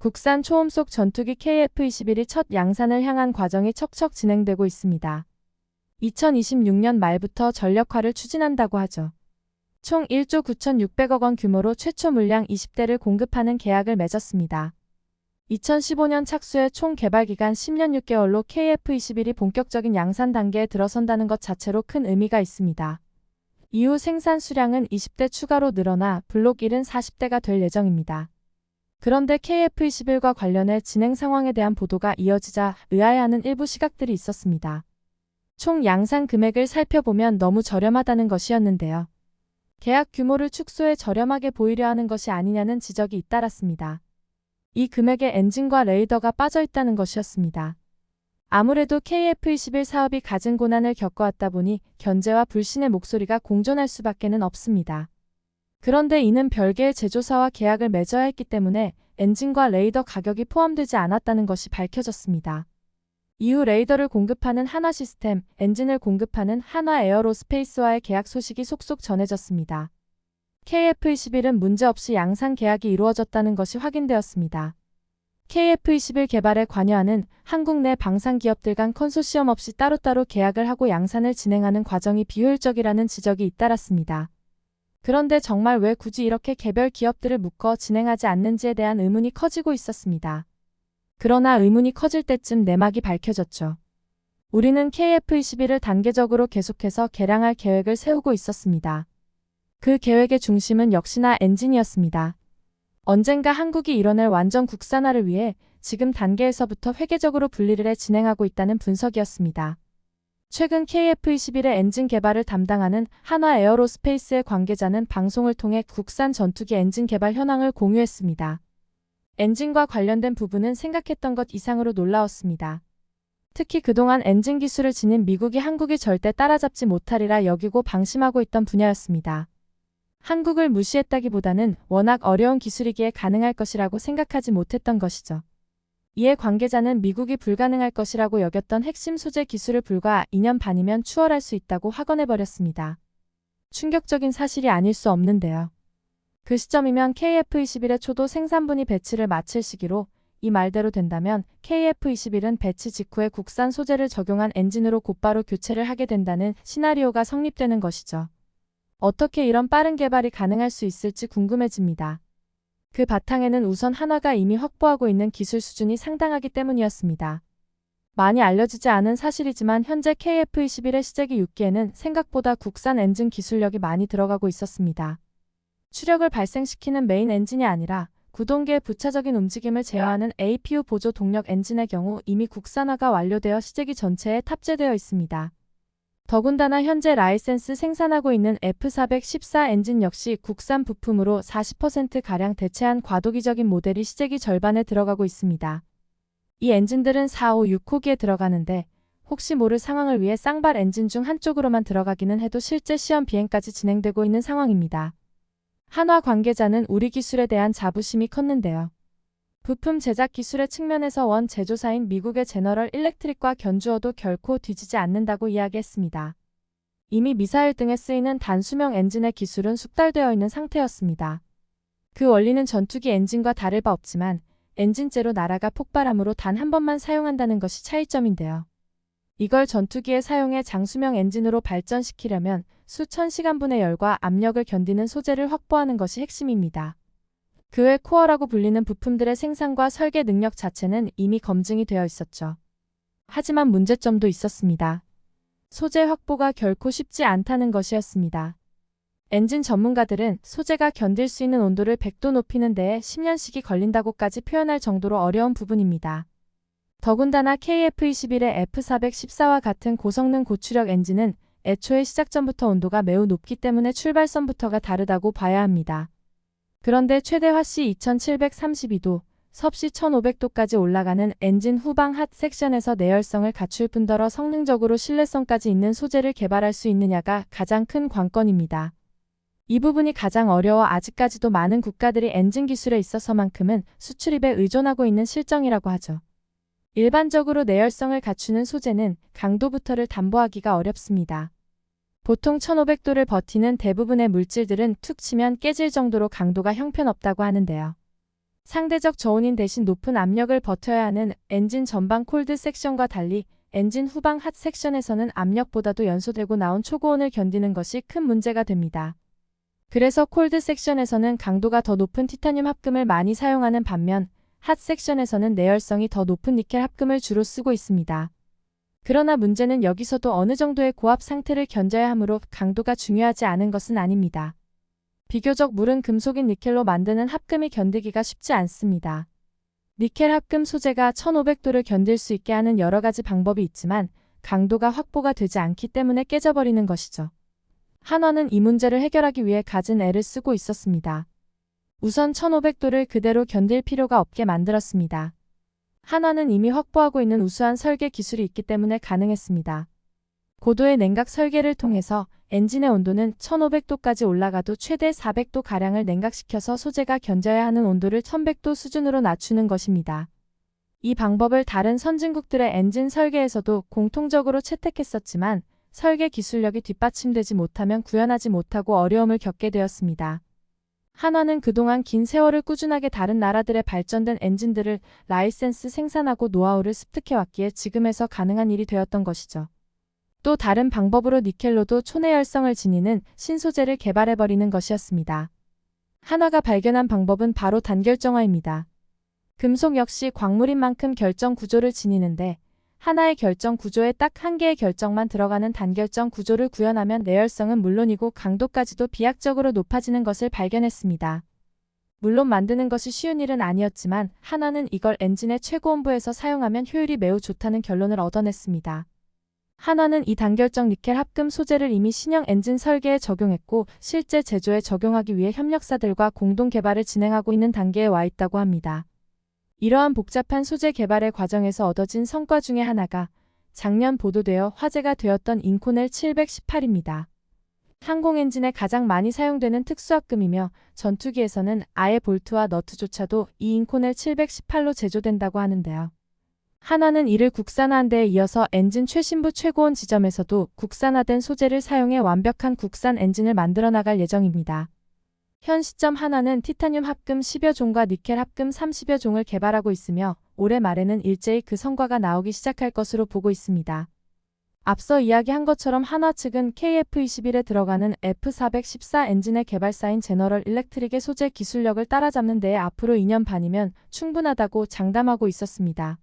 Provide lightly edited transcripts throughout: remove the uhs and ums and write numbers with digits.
국산 초음속 전투기 KF-21이 첫 양산을 향한 과정이 척척 진행되고 있습니다. 2026년 말부터 전력화를 추진한다고 하죠. 총 1조 9,600억 원 규모로 최초 물량 20대를 공급하는 계약을 맺었습니다. 2015년 착수해 총 개발 기간 10년 6개월로 KF-21이 본격적인 양산 단계에 들어선다는 것 자체로 큰 의미가 있습니다. 이후 생산 수량은 20대 추가로 늘어나 블록 1은 40대가 될 예정입니다. 그런데 KF-21과 관련해 진행 상황에 대한 보도가 이어지자 의아해하는 일부 시각들이 있었습니다. 총 양산 금액을 살펴보면 너무 저렴하다는 것이었는데요. 계약 규모를 축소해 저렴하게 보이려 하는 것이 아니냐는 지적이 잇따랐습니다. 이 금액에 엔진과 레이더가 빠져 있다는 것이었습니다. 아무래도 KF-21 사업이 갖은 고난을 겪어왔다 보니 견제와 불신의 목소리가 공존할 수밖에는 없습니다. 그런데 이는 별개의 제조사와 계약을 맺어야 했기 때문에 엔진과 레이더 가격이 포함되지 않았다는 것이 밝혀졌습니다. 이후 레이더를 공급하는 한화시스템, 엔진을 공급하는 한화에어로스페이스와의 계약 소식이 속속 전해졌습니다. KF-21은 문제없이 양산 계약이 이루어졌다는 것이 확인되었습니다. KF-21 개발에 관여하는 한국 내 방산 기업들 간 컨소시엄 없이 따로따로 계약을 하고 양산을 진행하는 과정이 비효율적이라는 지적이 잇따랐습니다. 그런데 정말 왜 굳이 이렇게 개별 기업들을 묶어 진행하지 않는지에 대한 의문이 커지고 있었습니다. 그러나 의문이 커질 때쯤 내막이 밝혀졌죠. 우리는 KF-21을 단계적으로 계속해서 개량할 계획을 세우고 있었습니다. 그 계획의 중심은 역시나 엔진이었습니다. 언젠가 한국이 이뤄낼 완전 국산화를 위해 지금 단계에서부터 회계적으로 분리를 해 진행하고 있다는 분석이었습니다. 최근 KF-21의 엔진 개발을 담당하는 한화에어로스페이스의 관계자는 방송을 통해 국산 전투기 엔진 개발 현황을 공유했습니다. 엔진과 관련된 부분은 생각했던 것 이상으로 놀라웠습니다. 특히 그동안 엔진 기술을 지닌 미국이 한국이 절대 따라잡지 못하리라 여기고 방심하고 있던 분야였습니다. 한국을 무시했다기보다는 워낙 어려운 기술이기에 가능할 것이라고 생각하지 못했던 것이죠. 이에 관계자는 미국이 불가능할 것이라고 여겼던 핵심 소재 기술을 불과 2년 반이면 추월할 수 있다고 확언해버렸습니다. 충격적인 사실이 아닐 수 없는데요. 그 시점이면 KF-21의 초도 생산분위 배치를 마칠 시기로 이 말대로 된다면 KF-21은 배치 직후에 국산 소재를 적용한 엔진으로 곧바로 교체를 하게 된다는 시나리오가 성립되는 것이죠. 어떻게 이런 빠른 개발이 가능할 수 있을지 궁금해집니다. 그 바탕에는 우선 한화가 이미 확보하고 있는 기술 수준이 상당하기 때문이었습니다. 많이 알려지지 않은 사실이지만 현재 KF-21의 시제기 6기에는 생각보다 국산 엔진 기술력이 많이 들어가고 있었습니다. 추력을 발생시키는 메인 엔진이 아니라 구동계의 부차적인 움직임을 제어하는 APU 보조 동력 엔진의 경우 이미 국산화가 완료되어 시제기 전체에 탑재되어 있습니다. 더군다나 현재 라이센스 생산하고 있는 F414 엔진 역시 국산 부품으로 40%가량 대체한 과도기적인 모델이 시제기 절반에 들어가고 있습니다. 이 엔진들은 4, 5, 6호기에 들어가는데 혹시 모를 상황을 위해 쌍발 엔진 중 한쪽으로만 들어가기는 해도 실제 시험 비행까지 진행되고 있는 상황입니다. 한화 관계자는 우리 기술에 대한 자부심이 컸는데요. 부품 제작 기술의 측면에서 원 제조사인 미국의 제너럴 일렉트릭과 견주어도 결코 뒤지지 않는다고 이야기했습니다. 이미 미사일 등에 쓰이는 단수명 엔진의 기술은 숙달되어 있는 상태였습니다. 그 원리는 전투기 엔진과 다를 바 없지만 엔진째로 나라가 폭발함으로 단 한 번만 사용한다는 것이 차이점인데요. 이걸 전투기에 사용해 장수명 엔진으로 발전시키려면 수천 시간분의 열과 압력을 견디는 소재를 확보하는 것이 핵심입니다. 그 외 코어라고 불리는 부품들의 생산과 설계 능력 자체는 이미 검증이 되어 있었죠. 하지만 문제점도 있었습니다. 소재 확보가 결코 쉽지 않다는 것이었습니다. 엔진 전문가들은 소재가 견딜 수 있는 온도를 100도 높이는 데에 10년씩이 걸린다고까지 표현할 정도로 어려운 부분입니다. 더군다나 KF-21의 F414와 같은 고성능 고추력 엔진은 애초에 시작 전부터 온도가 매우 높기 때문에 출발선부터가 다르다고 봐야 합니다. 그런데 최대 화씨 2732도, 섭씨 1500도까지 올라가는 엔진 후방 핫 섹션에서 내열성을 갖출 뿐더러 성능적으로 신뢰성까지 있는 소재를 개발할 수 있느냐가 가장 큰 관건입니다. 이 부분이 가장 어려워 아직까지도 많은 국가들이 엔진 기술에 있어서만큼은 수출입에 의존하고 있는 실정이라고 하죠. 일반적으로 내열성을 갖추는 소재는 강도부터를 담보하기가 어렵습니다. 보통 1500도를 버티는 대부분의 물질들은 툭 치면 깨질 정도로 강도가 형편없다고 하는데요. 상대적 저온인 대신 높은 압력을 버텨야 하는 엔진 전방 콜드 섹션과 달리 엔진 후방 핫 섹션에서는 압력보다도 연소되고 나온 초고온을 견디는 것이 큰 문제가 됩니다. 그래서 콜드 섹션에서는 강도가 더 높은 티타늄 합금을 많이 사용하는 반면 핫 섹션에서는 내열성이 더 높은 니켈 합금을 주로 쓰고 있습니다. 그러나 문제는 여기서도 어느 정도의 고압 상태를 견뎌야 하므로 강도가 중요하지 않은 것은 아닙니다. 비교적 물은 금속인 니켈로 만드는 합금이 견디기가 쉽지 않습니다. 니켈 합금 소재가 1500도를 견딜 수 있게 하는 여러 가지 방법이 있지만 강도가 확보가 되지 않기 때문에 깨져버리는 것이죠. 한화는 이 문제를 해결하기 위해 갖은 애를 쓰고 있었습니다. 우선 1500도를 그대로 견딜 필요가 없게 만들었습니다. 한화는 이미 확보하고 있는 우수한 설계 기술이 있기 때문에 가능했습니다. 고도의 냉각 설계를 통해서 엔진의 온도는 1500도까지 올라가도 최대 400도가량을 냉각시켜서 소재가 견뎌야 하는 온도를 1100도 수준으로 낮추는 것입니다. 이 방법을 다른 선진국들의 엔진 설계에서도 공통적으로 채택했었지만 설계 기술력이 뒷받침되지 못하면 구현하지 못하고 어려움을 겪게 되었습니다. 한화는 그동안 긴 세월을 꾸준하게 다른 나라들의 발전된 엔진들을 라이센스 생산하고 노하우를 습득해왔기에 지금에서 가능한 일이 되었던 것이죠. 또 다른 방법으로 니켈로도 초내열성을 지니는 신소재를 개발해버리는 것이었습니다. 한화가 발견한 방법은 바로 단결정화입니다. 금속 역시 광물인 만큼 결정 구조를 지니는데 하나의 결정 구조에 딱 한 개의 결정만 들어가는 단결정 구조를 구현하면 내열성은 물론이고 강도까지도 비약적으로 높아지는 것을 발견했습니다. 물론 만드는 것이 쉬운 일은 아니었지만 한화는 이걸 엔진의 최고온부에서 사용하면 효율이 매우 좋다는 결론을 얻어냈습니다. 한화는 이 단결정 니켈 합금 소재를 이미 신형 엔진 설계에 적용했고 실제 제조에 적용하기 위해 협력사들과 공동 개발을 진행하고 있는 단계에 와 있다고 합니다. 이러한 복잡한 소재 개발의 과정에서 얻어진 성과 중에 하나가 작년 보도되어 화제가 되었던 인코넬 718입니다. 항공 엔진에 가장 많이 사용되는 특수합금이며 전투기에서는 아예 볼트와 너트조차도 이 인코넬 718로 제조된다고 하는데요. 한화는 이를 국산화한 데에 이어서 엔진 최신부 최고온 지점에서도 국산화된 소재를 사용해 완벽한 국산 엔진을 만들어 나갈 예정입니다. 현 시점 한화는 티타늄 합금 10여 종과 니켈 합금 30여 종을 개발하고 있으며 올해 말에는 일제히 그 성과가 나오기 시작할 것으로 보고 있습니다. 앞서 이야기한 것처럼 한화 측은 KF21에 들어가는 F414 엔진의 개발사인 제너럴 일렉트릭의 소재 기술력을 따라잡는 데에 앞으로 2년 반이면 충분하다고 장담하고 있었습니다.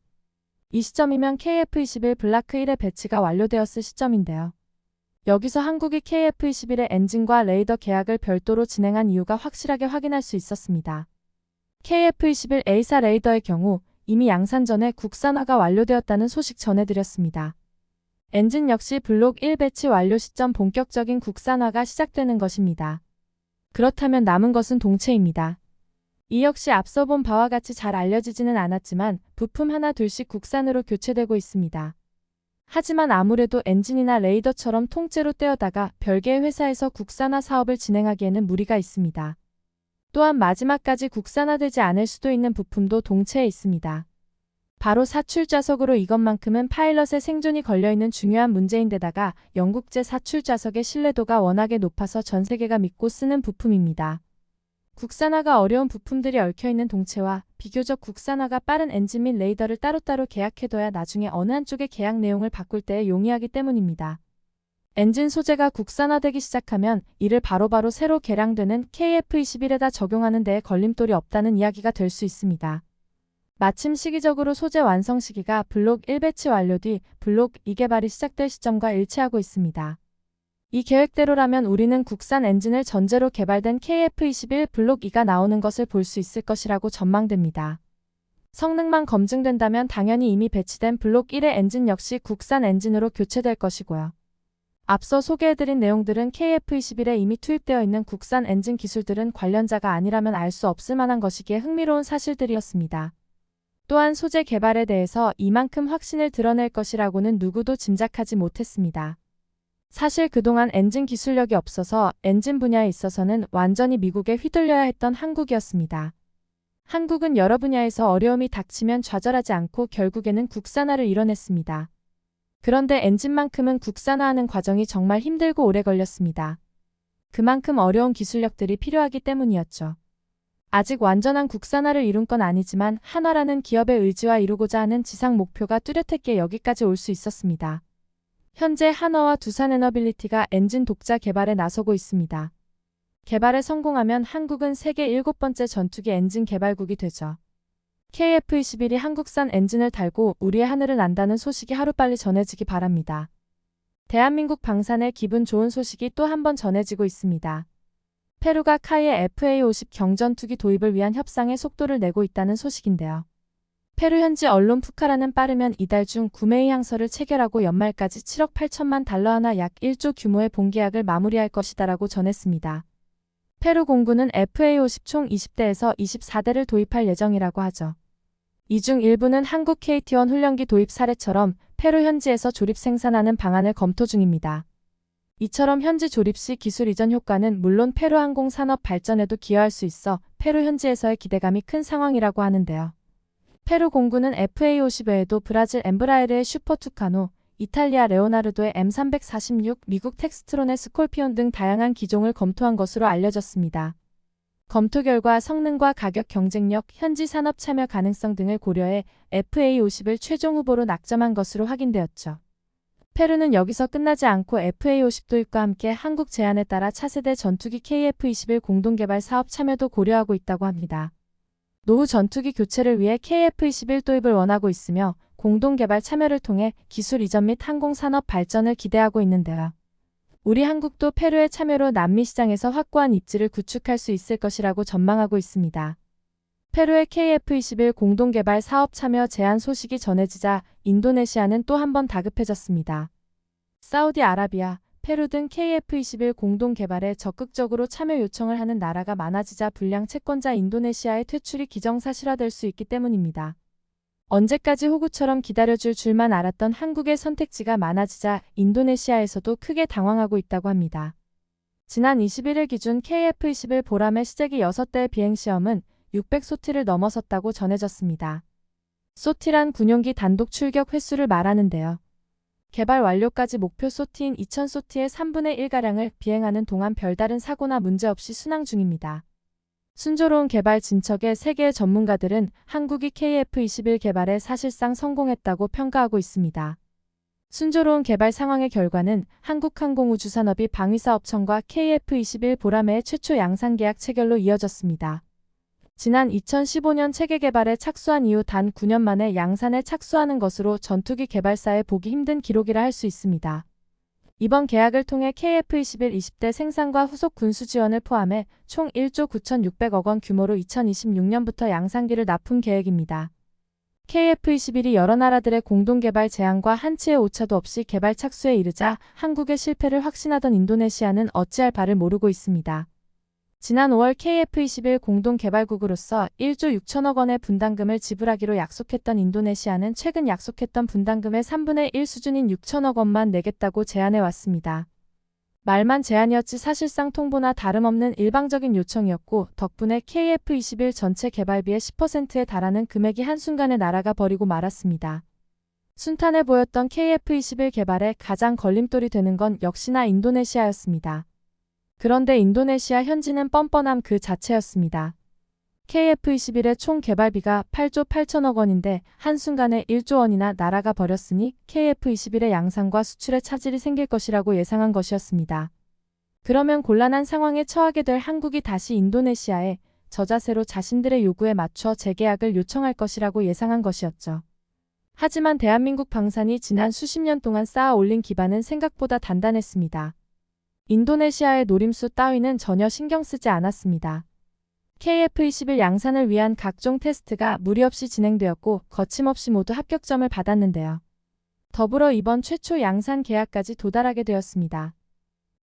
이 시점이면 KF21 블라크 1의 배치가 완료되었을 시점인데요. 여기서 한국이 KF21의 엔진과 레이더 계약을 별도로 진행한 이유가 확실하게 확인할 수 있었습니다. KF21 A사 레이더의 경우 이미 양산 전에 국산화가 완료되었다는 소식 전해드렸습니다. 엔진 역시 블록 1 배치 완료 시점 본격적인 국산화가 시작되는 것입니다. 그렇다면 남은 것은 동체입니다. 이 역시 앞서 본 바와 같이 잘 알려지지는 않았지만 부품 하나 둘씩 국산으로 교체되고 있습니다. 하지만 아무래도 엔진이나 레이더처럼 통째로 떼어다가 별개의 회사에서 국산화 사업을 진행하기에는 무리가 있습니다. 또한 마지막까지 국산화되지 않을 수도 있는 부품도 동체에 있습니다. 바로 사출 좌석으로 이것만큼은 파일럿의 생존이 걸려있는 중요한 문제인데다가 영국제 사출 좌석의 신뢰도가 워낙에 높아서 전 세계가 믿고 쓰는 부품입니다. 국산화가 어려운 부품들이 얽혀있는 동체와 비교적 국산화가 빠른 엔진 및 레이더를 따로따로 계약해둬야 나중에 어느 한쪽의 계약 내용을 바꿀 때에 용이하기 때문입니다. 엔진 소재가 국산화되기 시작하면 이를 바로바로 새로 개량되는 KF21에다 적용하는 데에 걸림돌이 없다는 이야기가 될 수 있습니다. 마침 시기적으로 소재 완성 시기가 블록 1 배치 완료 뒤 블록 2 개발이 시작될 시점과 일치하고 있습니다. 이 계획대로라면 우리는 국산 엔진을 전제로 개발된 KF21 블록 2가 나오는 것을 볼 수 있을 것이라고 전망됩니다. 성능만 검증된다면 당연히 이미 배치된 블록 1의 엔진 역시 국산 엔진으로 교체될 것이고요. 앞서 소개해드린 내용들은 KF21에 이미 투입되어 있는 국산 엔진 기술들은 관련자가 아니라면 알 수 없을 만한 것이기에 흥미로운 사실들이었습니다. 또한 소재 개발에 대해서 이만큼 확신을 드러낼 것이라고는 누구도 짐작하지 못했습니다. 사실 그동안 엔진 기술력이 없어서 엔진 분야에 있어서는 완전히 미국에 휘둘려야 했던 한국이었습니다. 한국은 여러 분야에서 어려움이 닥치면 좌절하지 않고 결국에는 국산화를 이뤄냈습니다. 그런데 엔진만큼은 국산화하는 과정이 정말 힘들고 오래 걸렸습니다. 그만큼 어려운 기술력들이 필요하기 때문이었죠. 아직 완전한 국산화를 이룬 건 아니지만 한화라는 기업의 의지와 이루고자 하는 지상 목표가 뚜렷했기에 여기까지 올 수 있었습니다. 현재 한화와 두산에너빌리티가 엔진 독자 개발에 나서고 있습니다. 개발에 성공하면 한국은 세계 7번째 전투기 엔진 개발국이 되죠. KF-21이 한국산 엔진을 달고 우리의 하늘을 난다는 소식이 하루빨리 전해지기 바랍니다. 대한민국 방산의 기분 좋은 소식이 또 한 번 전해지고 있습니다. 페루가 카이의 FA-50 경전투기 도입을 위한 협상에 속도를 내고 있다는 소식인데요. 페루 현지 언론 푸카라는 빠르면 이달 중 구매 의향서를 체결하고 연말까지 7억 8천만 달러 하나 약 1조 규모의 본계약을 마무리할 것이다라고 전했습니다. 페루 공군은 FA-50 총 20대에서 24대를 도입할 예정이라고 하죠. 이 중 일부는 한국 KT-1 훈련기 도입 사례처럼 페루 현지에서 조립 생산하는 방안을 검토 중입니다. 이처럼 현지 조립 시 기술 이전 효과는 물론 페루 항공 산업 발전에도 기여할 수 있어 페루 현지에서의 기대감이 큰 상황이라고 하는데요. 페루 공군은 FA-50 외에도 브라질 엠브라에르의 슈퍼투카노, 이탈리아 레오나르도의 M346, 미국 텍스트론의 스콜피온 등 다양한 기종을 검토한 것으로 알려졌습니다. 검토 결과 성능과 가격 경쟁력, 현지 산업 참여 가능성 등을 고려해 FA-50을 최종 후보로 낙점한 것으로 확인되었죠. 페루는 여기서 끝나지 않고 FA-50 도입과 함께 한국 제안에 따라 차세대 전투기 KF-21 공동개발 사업 참여도 고려하고 있다고 합니다. 노후 전투기 교체를 위해 KF-21 도입을 원하고 있으며 공동개발 참여를 통해 기술 이전 및 항공산업 발전을 기대하고 있는데요. 우리 한국도 페루의 참여로 남미 시장에서 확고한 입지를 구축할 수 있을 것이라고 전망하고 있습니다. 페루의 KF-21 공동개발 사업 참여 제안 소식이 전해지자 인도네시아는 또 한 번 다급해졌습니다. 사우디아라비아, 페루 등 KF-21 공동개발에 적극적으로 참여 요청을 하는 나라가 많아지자 불량 채권자 인도네시아의 퇴출이 기정사실화될 수 있기 때문입니다. 언제까지 호구처럼 기다려줄 줄만 알았던 한국의 선택지가 많아지자 인도네시아에서도 크게 당황하고 있다고 합니다. 지난 21일 기준 KF-21 보람의 시제기 6대의 비행시험은 600소티를 넘어섰다고 전해졌습니다. 소티란 군용기 단독 출격 횟수를 말하는데요. 개발 완료까지 목표 소티인 2000소티의 3분의 1가량을 비행하는 동안 별다른 사고나 문제 없이 순항 중입니다. 순조로운 개발 진척에 세계의 전문가들은 한국이 KF-21 개발에 사실상 성공했다고 평가하고 있습니다. 순조로운 개발 상황의 결과는 한국항공우주산업이 방위사업청과 KF-21 보람의 최초 양산계약 체결로 이어졌습니다. 지난 2015년 체계 개발에 착수한 이후 단 9년 만에 양산에 착수하는 것으로 전투기 개발사에 보기 힘든 기록이라 할 수 있습니다. 이번 계약을 통해 KF-21 20대 생산과 후속 군수 지원을 포함해 총 1조 9,600억 원 규모로 2026년부터 양산기를 납품 계획입니다. KF-21이 여러 나라들의 공동개발 제안과 한치의 오차도 없이 개발 착수에 이르자 한국의 실패를 확신하던 인도네시아는 어찌할 바를 모르고 있습니다. 지난 5월 KF-21 공동개발국으로서 1조 6천억 원의 분담금을 지불하기로 약속했던 인도네시아는 최근 약속했던 분담금의 3분의 1 수준인 6천억 원만 내겠다고 제안해왔습니다. 말만 제안이었지 사실상 통보나 다름없는 일방적인 요청이었고 덕분에 KF-21 전체 개발비의 10%에 달하는 금액이 한순간에 날아가 버리고 말았습니다. 순탄해 보였던 KF-21 개발에 가장 걸림돌이 되는 건 역시나 인도네시아였습니다. 그런데 인도네시아 현지는 뻔뻔함 그 자체였습니다. KF-21의 총 개발비가 8조 8천억 원인데 한순간에 1조 원이나 날아가 버렸으니 KF-21의 양산과 수출에 차질이 생길 것이라고 예상한 것이었습니다. 그러면 곤란한 상황에 처하게 될 한국이 다시 인도네시아에 저자세로 자신들의 요구에 맞춰 재계약을 요청할 것이라고 예상한 것이었죠. 하지만 대한민국 방산이 지난 수십 년 동안 쌓아 올린 기반은 생각보다 단단했습니다. 인도네시아의 노림수 따위는 전혀 신경 쓰지 않았습니다. KF-21 양산을 위한 각종 테스트가 무리 없이 진행되었고 거침없이 모두 합격점을 받았는데요. 더불어 이번 최초 양산 계약까지 도달하게 되었습니다.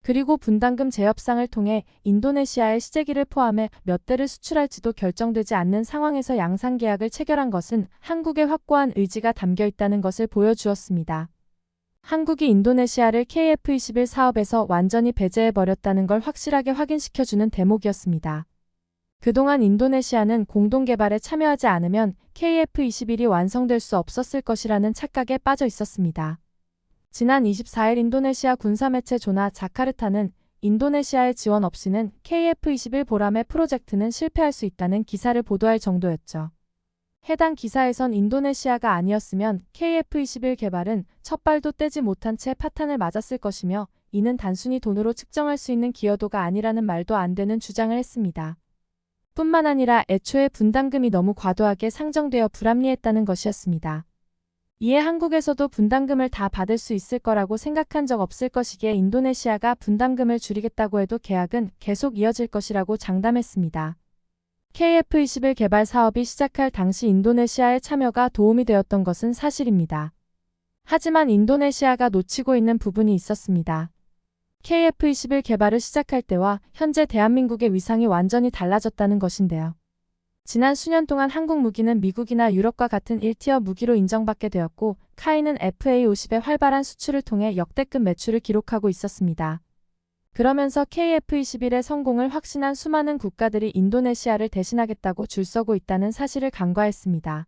그리고 분담금 재협상을 통해 인도네시아의 시제기를 포함해 몇 대를 수출할지도 결정되지 않는 상황에서 양산 계약을 체결한 것은 한국의 확고한 의지가 담겨 있다는 것을 보여주었습니다. 한국이 인도네시아를 KF-21 사업에서 완전히 배제해버렸다는 걸 확실하게 확인시켜주는 대목이었습니다. 그동안 인도네시아는 공동개발에 참여하지 않으면 KF-21이 완성될 수 없었을 것이라는 착각에 빠져 있었습니다. 지난 24일 인도네시아 군사매체 조나 자카르타는 인도네시아의 지원 없이는 KF-21 보람의 프로젝트는 실패할 수 있다는 기사를 보도할 정도였죠. 해당 기사에선 인도네시아가 아니었으면 KF-21 개발은 첫 발도 떼지 못한 채 파탄을 맞았을 것이며 이는 단순히 돈으로 측정할 수 있는 기여도가 아니라는 말도 안 되는 주장을 했습니다. 뿐만 아니라 애초에 분담금이 너무 과도하게 상정되어 불합리했다는 것이었습니다. 이에 한국에서도 분담금을 다 받을 수 있을 거라고 생각한 적 없을 것이기에 인도네시아가 분담금을 줄이겠다고 해도 계약은 계속 이어질 것이라고 장담했습니다. KF-21 개발 사업이 시작할 당시 인도네시아의 참여가 도움이 되었던 것은 사실입니다. 하지만 인도네시아가 놓치고 있는 부분이 있었습니다. KF-21 개발을 시작할 때와 현재 대한민국의 위상이 완전히 달라졌다는 것인데요. 지난 수년 동안 한국 무기는 미국이나 유럽과 같은 1티어 무기로 인정받게 되었고 카이는 FA-50의 활발한 수출을 통해 역대급 매출을 기록하고 있었습니다. 그러면서 KF-21의 성공을 확신한 수많은 국가들이 인도네시아를 대신하겠다고 줄서고 있다는 사실을 간과했습니다.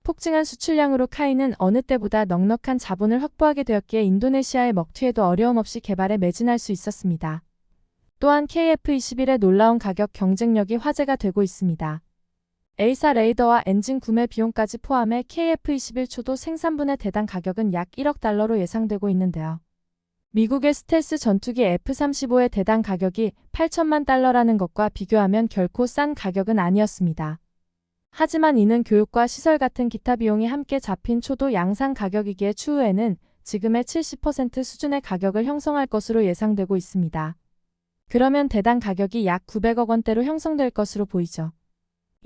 폭증한 수출량으로 카이는 어느 때보다 넉넉한 자본을 확보하게 되었기에 인도네시아의 먹튀에도 어려움 없이 개발에 매진할 수 있었습니다. 또한 KF-21의 놀라운 가격 경쟁력이 화제가 되고 있습니다. A사 레이더와 엔진 구매 비용까지 포함해 KF-21 초도 생산분의 대당 가격은 약 1억 달러로 예상되고 있는데요. 미국의 스텔스 전투기 F-35의 대당 가격이 8천만 달러라는 것과 비교하면 결코 싼 가격은 아니었습니다. 하지만 이는 교육과 시설 같은 기타 비용이 함께 잡힌 초도 양산 가격이기에 추후에는 지금의 70% 수준의 가격을 형성할 것으로 예상되고 있습니다. 그러면 대당 가격이 약 900억 원대로 형성될 것으로 보이죠.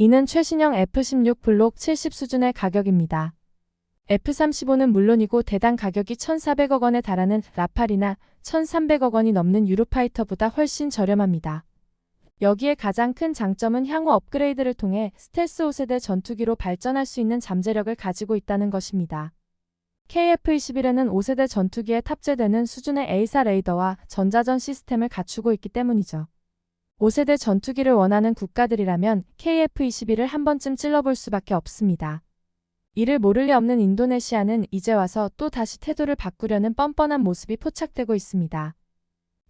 이는 최신형 F-16 블록 70 수준의 가격입니다. F-35는 물론이고 대당 가격이 1,400억 원에 달하는 라팔이나 1,300억 원이 넘는 유로파이터보다 훨씬 저렴합니다. 여기에 가장 큰 장점은 향후 업그레이드를 통해 스텔스 5세대 전투기로 발전할 수 있는 잠재력을 가지고 있다는 것입니다. KF-21에는 5세대 전투기에 탑재되는 수준의 A사 레이더와 전자전 시스템을 갖추고 있기 때문이죠. 5세대 전투기를 원하는 국가들이라면 KF-21을 한 번쯤 찔러볼 수밖에 없습니다. 이를 모를 리 없는 인도네시아는 이제 와서 또 다시 태도를 바꾸려는 뻔뻔한 모습이 포착되고 있습니다.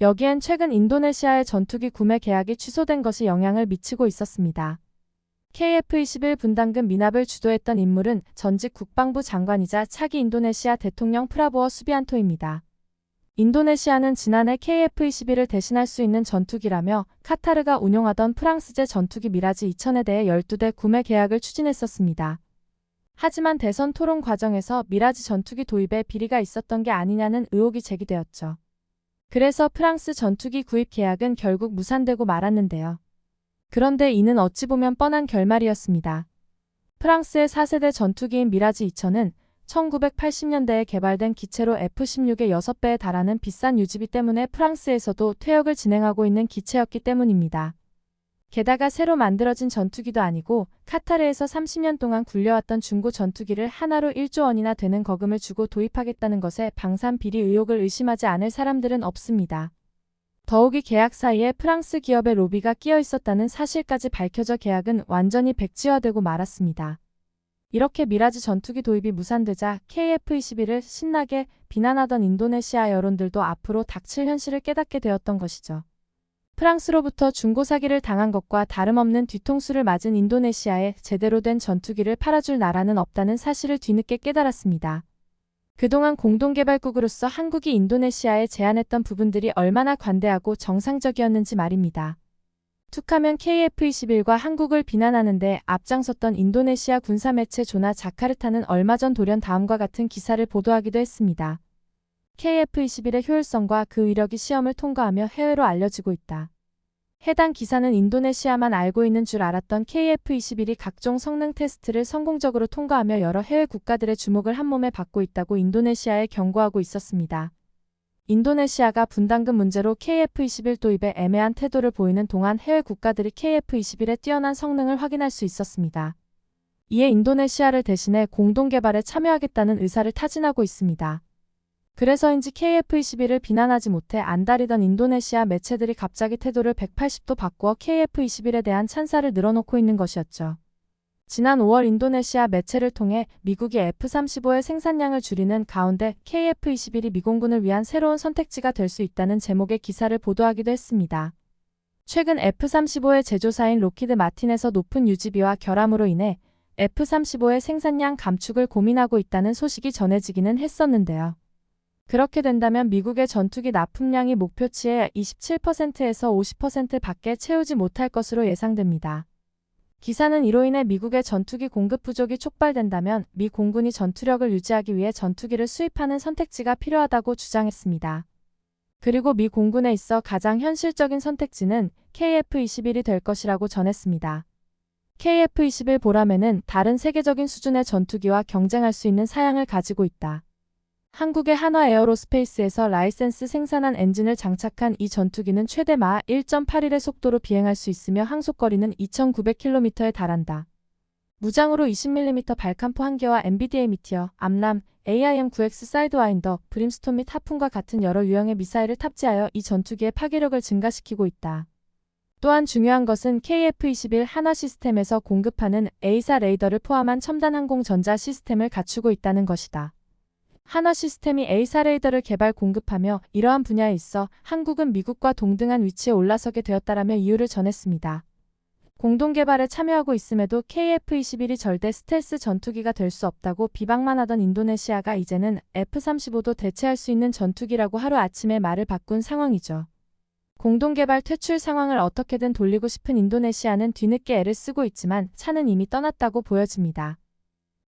여기엔 최근 인도네시아의 전투기 구매 계약이 취소된 것이 영향을 미치고 있었습니다. KF-21 분담금 미납을 주도했던 인물은 전직 국방부 장관이자 차기 인도네시아 대통령 프라보워 수비안토입니다. 인도네시아는 지난해 KF-21을 대신할 수 있는 전투기라며 카타르가 운용하던 프랑스제 전투기 미라지 2000에 대해 12대 구매 계약을 추진했었습니다. 하지만 대선 토론 과정에서 미라지 전투기 도입에 비리가 있었던 게 아니냐는 의혹이 제기되었죠. 그래서 프랑스 전투기 구입 계약은 결국 무산되고 말았는데요. 그런데 이는 어찌 보면 뻔한 결말이었습니다. 프랑스의 4세대 전투기인 미라지 2000은 1980년대에 개발된 기체로 F-16의 6배에 달하는 비싼 유지비 때문에 프랑스에서도 퇴역을 진행하고 있는 기체였기 때문입니다. 게다가 새로 만들어진 전투기도 아니고 카타르에서 30년 동안 굴려왔던 중고 전투기를 하나로 1조 원이나 되는 거금을 주고 도입하겠다는 것에 방산 비리 의혹을 의심하지 않을 사람들은 없습니다. 더욱이 계약 사이에 프랑스 기업의 로비가 끼어 있었다는 사실까지 밝혀져 계약은 완전히 백지화되고 말았습니다. 이렇게 미라지 전투기 도입이 무산되자 KF-21을 신나게 비난하던 인도네시아 여론들도 앞으로 닥칠 현실을 깨닫게 되었던 것이죠. 프랑스로부터 중고 사기를 당한 것과 다름없는 뒤통수를 맞은 인도네시아에 제대로 된 전투기를 팔아줄 나라는 없다는 사실을 뒤늦게 깨달았습니다. 그동안 공동개발국으로서 한국이 인도네시아에 제안했던 부분들이 얼마나 관대하고 정상적이었는지 말입니다. 툭하면 KF-21과 한국을 비난하는데 앞장섰던 인도네시아 군사매체 조나 자카르타는 얼마 전 돌연 다음과 같은 기사를 보도하기도 했습니다. KF-21의 효율성과 그 위력이 시험을 통과하며 해외로 알려지고 있다. 해당 기사는 인도네시아만 알고 있는 줄 알았던 KF-21이 각종 성능 테스트를 성공적으로 통과하며 여러 해외 국가들의 주목을 한몸에 받고 있다고 인도네시아에 경고하고 있었습니다. 인도네시아가 분담금 문제로 KF-21 도입에 애매한 태도를 보이는 동안 해외 국가들이 KF-21의 뛰어난 성능을 확인할 수 있었습니다. 이에 인도네시아를 대신해 공동개발에 참여하겠다는 의사를 타진하고 있습니다. 그래서인지 KF-21을 비난하지 못해 안달이던 인도네시아 매체들이 갑자기 태도를 180도 바꾸어 KF-21에 대한 찬사를 늘어놓고 있는 것이었죠. 지난 5월 인도네시아 매체를 통해 미국이 F-35의 생산량을 줄이는 가운데 KF-21이 미공군을 위한 새로운 선택지가 될 수 있다는 제목의 기사를 보도하기도 했습니다. 최근 F-35의 제조사인 록히드 마틴에서 높은 유지비와 결함으로 인해 F-35의 생산량 감축을 고민하고 있다는 소식이 전해지기는 했었는데요. 그렇게 된다면 미국의 전투기 납품량이 목표치의 27%에서 50%밖에 채우지 못할 것으로 예상됩니다. 기사는 이로 인해 미국의 전투기 공급 부족이 촉발된다면 미 공군이 전투력을 유지하기 위해 전투기를 수입하는 선택지가 필요하다고 주장했습니다. 그리고 미 공군에 있어 가장 현실적인 선택지는 KF-21이 될 것이라고 전했습니다. KF-21 보라매는 다른 세계적인 수준의 전투기와 경쟁할 수 있는 사양을 가지고 있다. 한국의 한화에어로스페이스에서 라이센스 생산한 엔진을 장착한 이 전투기는 최대 마하 1.81의 속도로 비행할 수 있으며 항속거리는 2,900km에 달한다. 무장으로 20mm 발칸포 1개와 NBDA 미티어, 암람, AIM-9X 사이드와인더, 브림스톤 및 하푼과 같은 여러 유형의 미사일을 탑재하여 이 전투기의 파괴력을 증가시키고 있다. 또한 중요한 것은 KF-21 한화 시스템에서 공급하는 A사 레이더를 포함한 첨단 항공 전자 시스템을 갖추고 있다는 것이다. 한화 시스템이 A사 레이더를 개발 공급하며 이러한 분야에 있어 한국은 미국과 동등한 위치에 올라서게 되었다라며 이유를 전했습니다. 공동 개발에 참여하고 있음에도 KF-21이 절대 스텔스 전투기가 될 수 없다고 비방만 하던 인도네시아가 이제는 F-35도 대체할 수 있는 전투기라고 하루아침에 말을 바꾼 상황이죠. 공동 개발 퇴출 상황을 어떻게든 돌리고 싶은 인도네시아는 뒤늦게 애를 쓰고 있지만 차는 이미 떠났다고 보여집니다.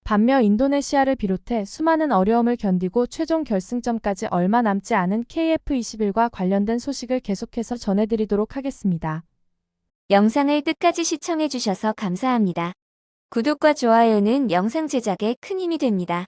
반면 인도네시아를 비롯해 수많은 어려움을 견디고 최종 결승점까지 얼마 남지 않은 KF-21과 관련된 소식을 계속해서 전해드리도록 하겠습니다. 영상을 끝까지 시청해주셔서 감사합니다. 구독과 좋아요는 영상 제작에 큰 힘이 됩니다.